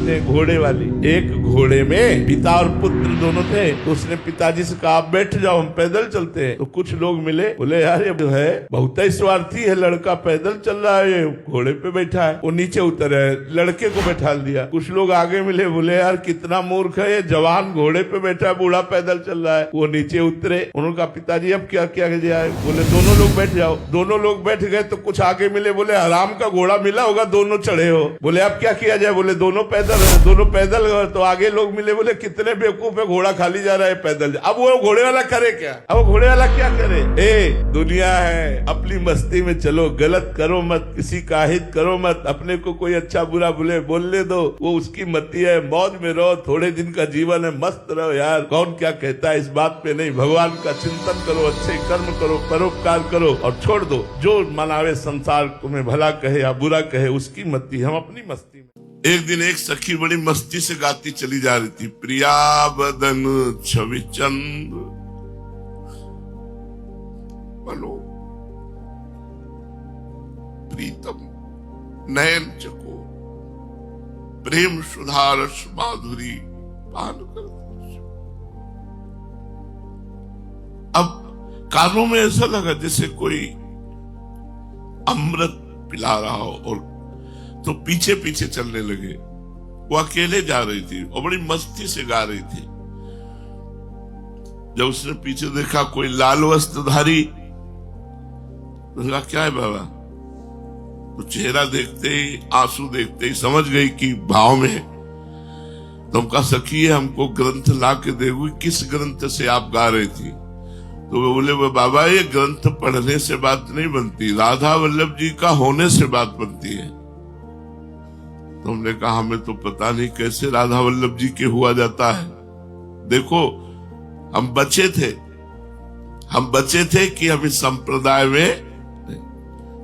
जानते हैं, घोड़े वाली। एक घोड़े में पिता और पुत्र दोनों थे, तो उसने पिताजी से कहा आप बैठ जाओ, हम पैदल चलते हैं। तो कुछ लोग मिले, बोले यार ये जो है बहुत ही स्वार्थी है, लड़का पैदल चल रहा है, ये घोड़े पे बैठा है। वो नीचे उतर है, लड़के को बैठा दिया। कुछ लोग आगे मिले, बोले यार कितना मूर्ख है, ये जवान घोड़े पे बैठा है, बूढ़ा पैदल चल रहा है। वो नीचे उतरे, उन्होंने कहा पिताजी अब क्या क्या जाए। बोले दोनों लोग बैठ जाओ। दोनों लोग बैठ गए तो कुछ आगे मिले, बोले आराम का घोड़ा मिला होगा, दोनों चढ़े हो। बोले अब क्या किया जाए। बोले दोनों पैदल। तो आगे लोग मिले, बोले कितने बेवकूफ है, घोड़ा खाली जा रहा है पैदल। अब वो घोड़े वाला करे क्या, अब वो घोड़े वाला क्या करे। दुनिया है, अपनी मस्ती में चलो, गलत करो मत, किसी का हित करो मत, अपने को कोई अच्छा बुरा बोलने दो, वो उसकी मती है, मौज में रहो, थोड़े दिन का जीवन है, मस्त रहो यार। कौन क्या कहता है इस बात पे नहीं, भगवान का चिंतन करो, अच्छे कर्म करो, परोपकार करो और छोड़ दो। जो मनावे संसार को में भला कहे या बुरा कहे, उसकी मती, हम अपनी मस्ती में। एक दिन एक सखी बड़ी मस्ती से गाती चली जा रही थी, प्रिया बदन छवि चंद मनो प्रीतम नयन चको प्रेम सुधारस माधुरी पान कर। अब कानों में ऐसा लगा जैसे कोई अमृत पिला रहा हो, और तो पीछे पीछे चलने लगे। वो अकेले जा रही थी और बड़ी मस्ती से गा रही थी। जब उसने पीछे देखा कोई लाल वस्त्रधारी, उसने कहा क्या है बाबा। तो चेहरा देखते ही, आंसू देखते ही समझ गई कि भाव में है। तो हम कहा सखी हमको ग्रंथ ला के देगी, किस ग्रंथ से आप गा रही थी। तो वो बोले वो बाबा ये ग्रंथ पढ़ने से बात नहीं बनती, राधा वल्लभ जी का होने से बात बनती है। तो हमने कहा हमें तो पता नहीं कैसे राधा वल्लभ जी के हुआ जाता है। देखो हम बचे थे कि हम इस संप्रदाय में।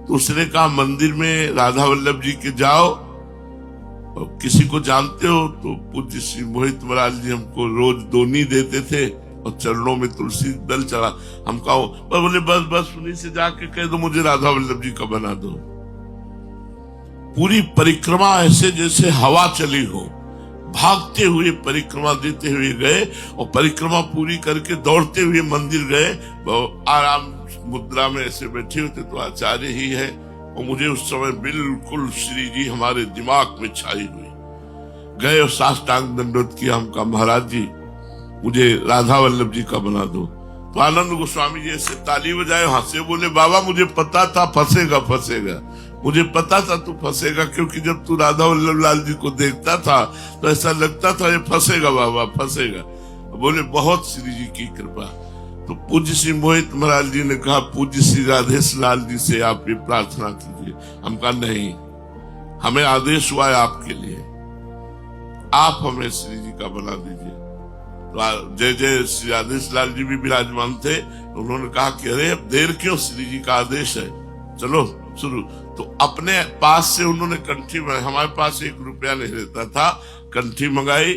तो उसने कहा मंदिर में राधा वल्लभ जी के जाओ, और किसी को जानते हो तो पूज्य श्री मोहित महाराज जी हमको रोज दोनी देते थे और चरणों में तुलसी दल चढ़ा। हम कहा बोले बस उन्हीं से जाके कह दो मुझे राधा वल्लभ जी का बना दो। पूरी परिक्रमा ऐसे जैसे हवा चली हो, भागते हुए परिक्रमा देते हुए गए, और परिक्रमा पूरी करके दौड़ते हुए मंदिर गए। आराम मुद्रा में ऐसे बैठे होते तो आचार्य ही है, और मुझे उस समय बिल्कुल श्री जी हमारे दिमाग में छाई हुई। गए और साष्टांग दंडवत किया। हम कहा महाराज जी मुझे राधा वल्लभ जी का बना दो। तो आनंद गोस्वामी जी ऐसे ताली बजाए, हंसे, बोले बाबा मुझे पता था फंसेगा, मुझे पता था तू फंसेगा, क्योंकि जब तू राधा वल्लभ लाल जी को देखता था तो ऐसा लगता था ये फंसेगा बाबा फंसेगा। बोले बहुत श्री जी की कृपा। तो पूज्य श्री मोहित महाराज जी ने कहा पूज्य श्री राधेश लाल जी से आप ये प्रार्थना कीजिए। हम कहा नहीं, हमें आदेश हुआ है आपके लिए, आप हमें श्री जी का बना दीजिए। तो जय जय श्री राधेश लाल जी भी विराजमान थे। उन्होंने कहा कि अरे अब देर क्यों, श्री जी का आदेश है, चलो शुरू। तो अपने पास से उन्होंने कंठी मंगाई, हमारे पास 1 रुपया नहीं रहता था, कंठी मंगाई,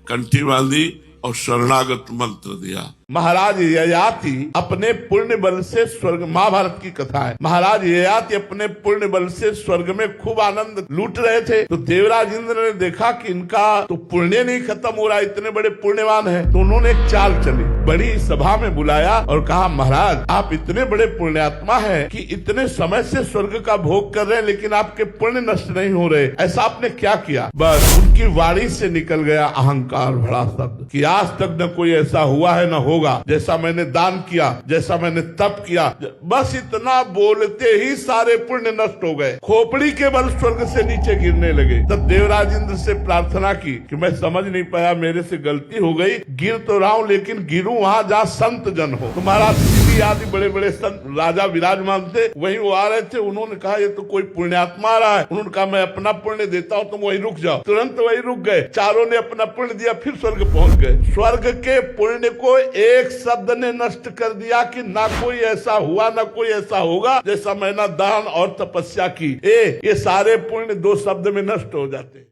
कंठी बांधी और शरणागत मंत्र दिया। महाराज ययाति अपने पुण्य बल से स्वर्ग, महाभारत की कथा है, महाराज ययाति अपने पुण्य बल से स्वर्ग में खूब आनंद लूट रहे थे। तो देवराज इंद्र ने देखा कि इनका तो पुण्य नहीं खत्म हो रहा, इतने बड़े पुण्यवान हैं। तो उन्होंने एक चाल चली, बड़ी सभा में बुलाया और कहा महाराज आप इतने बड़े पुण्यात्मा हैं कि इतने समय से स्वर्ग का भोग कर रहे हैं, लेकिन आपके पुण्य नष्ट नहीं हो रहे, ऐसा आपने क्या किया। बस उनकी वाणी से निकल गया अहंकार भरा शब्द कि आज तक न कोई ऐसा हुआ है न होगा जैसा मैंने दान किया, जैसा मैंने तप किया। बस इतना बोलते ही सारे पुण्य नष्ट हो गए, खोपड़ी के बल स्वर्ग से नीचे गिरने लगे। तब देवराज इंद्र से प्रार्थना की कि मैं समझ नहीं पाया, मेरे से गलती हो गई, गिर तो रहा हूँ लेकिन गिरूं वहां जहाँ संत जन हो। तुम्हारा आदि बड़े बड़े संत राजा विराजमान थे, वही वो आ रहे थे। उन्होंने कहा ये तो कोई पुण्यात्मा आ रहा है। उन्होंने कहा मैं अपना पुण्य देता हूँ, तुम वही रुक जाओ। तुरंत वही रुक गए, चारों ने अपना पुण्य दिया, फिर स्वर्ग पहुंच गए। स्वर्ग के पुण्य को एक शब्द ने नष्ट कर दिया कि ना कोई ऐसा हुआ ना कोई ऐसा होगा जैसा मैंने दान और तपस्या की। ये सारे पुण्य 2 शब्द में नष्ट हो जाते।